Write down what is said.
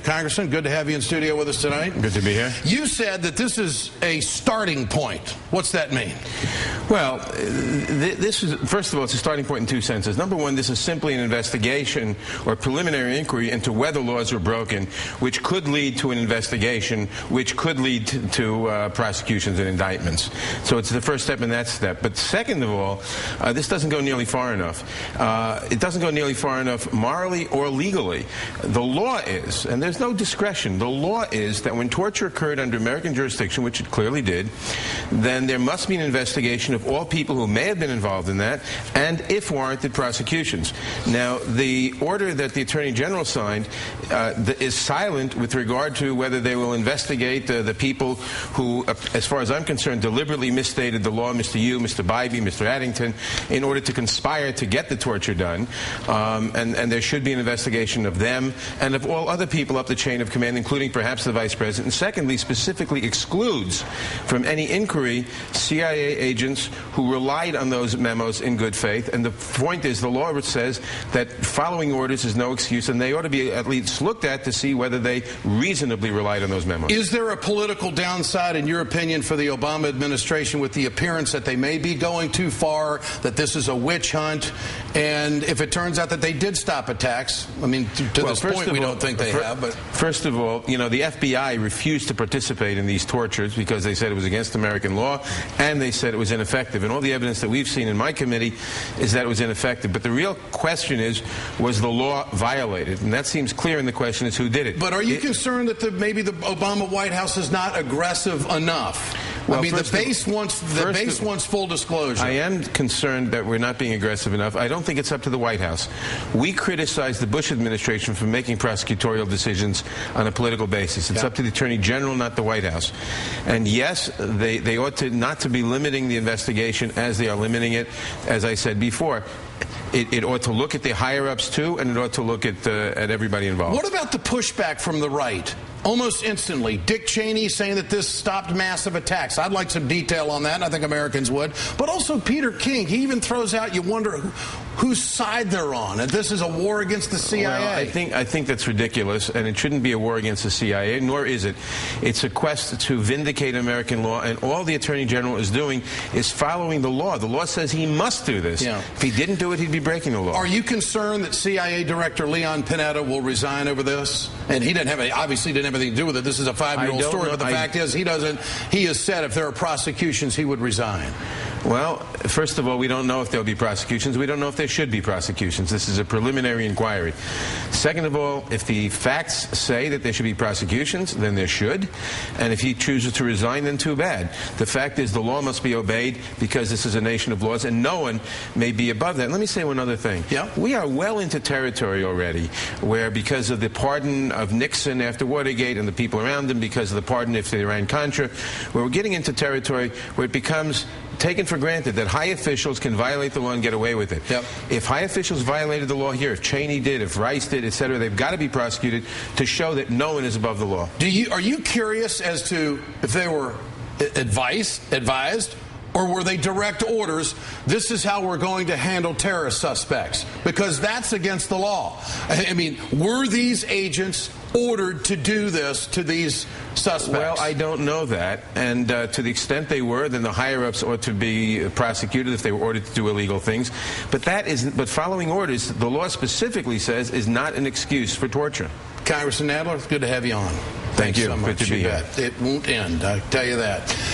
Congressman, good to have you in studio with us tonight. Good to be here. You said that this is a starting point. What's that mean? Well, this is, first of all, it's a starting point in two senses. Number one, this is simply an investigation or preliminary inquiry into whether laws are broken, which could lead to an investigation, which could lead to prosecutions and indictments. So it's the first step in that step. But second of all, this doesn't go nearly far enough. It doesn't go nearly far enough morally or legally. The law is, and there's no discretion, the law is that when torture occurred under American jurisdiction, which it clearly did, then there must be an investigation of all people who may have been involved in that, and if warranted, prosecutions. Now, the order that the Attorney General signed is silent with regard to whether they will investigate the people who, as far as I'm concerned, deliberately misstated the law, Mr. Yu, Mr. Bybee, Mr. Addington, in order to conspire to get the torture done. And there should be an investigation of them and of all other people up the chain of command, including perhaps the Vice President. And secondly, specifically excludes from any inquiry CIA agents who relied on those memos in good faith. And the point is, the law says that following orders is no excuse, and they ought to be at least looked at to see whether they reasonably relied on those memos. Is there a political downside, in your opinion, for the Obama administration with the appearance that they may be going too far, that this is a witch hunt, and if it turns out that they did stop attacks? I mean, to this point, we don't think they have. But first of all, you know, the FBI refused to participate in these tortures because they said it was against American law, and they said it was ineffective. And all the evidence that we've seen in my committee is that it was ineffective. But the real question is, was the law violated? And that seems clear, and the question is, who did it? But are you concerned that maybe the Obama White House is not aggressive enough? Well, I mean, the base wants full disclosure. I am concerned that we're not being aggressive enough. I don't think it's up to the White House. We criticize the Bush administration for making prosecutorial decisions on a political basis. It's up to the Attorney General, not the White House. And yes, they ought to not to be limiting the investigation as they are limiting it, as I said before. It ought to look at the higher-ups, too, and it ought to look at everybody involved. What about the pushback from the right? Almost instantly, Dick Cheney saying that this stopped massive attacks. I'd like some detail on that, and I think Americans would. But also Peter King, he even throws out, you wonder whose side they're on, and this is a war against the CIA. Well, I think that's ridiculous, and it shouldn't be a war against the CIA, nor is it. It's a quest to vindicate American law, and all the Attorney General is doing is following the law. The law says he must do this. Yeah. If he didn't do it, he'd be breaking the law. Are you concerned that CIA Director Leon Panetta will resign over this? And he obviously didn't have anything to do with it. This is a 5-year-old story, but the fact is he has said if there are prosecutions, he would resign. Well, first of all, we don't know if there'll be prosecutions. We don't know if there should be prosecutions. This is a preliminary inquiry. Second of all, if the facts say that there should be prosecutions, then there should. And if he chooses to resign, then too bad. The fact is the law must be obeyed because this is a nation of laws, and no one may be above that. Let me say one other thing. Yeah? We are well into territory already where, because of the pardon of Nixon after Watergate and the people around him, because of the pardon after Iran-Contra, where we're getting into territory where it becomes taken for granted that high officials can violate the law and get away with it. Yep. If high officials violated the law here, if Cheney did, if Rice did, etc., they've got to be prosecuted to show that no one is above the law. Are you curious as to if they were advised, or were they direct orders, this is how we're going to handle terrorist suspects? Because that's against the law. I mean, were these agents ordered to do this to these suspects? Well, I don't know that. And to the extent they were, then the higher-ups ought to be prosecuted if they were ordered to do illegal things. But following orders, the law specifically says, is not an excuse for torture. Congressman Nadler, it's good to have you on. Thank you. So much. Good to be here. It won't end, I tell you that.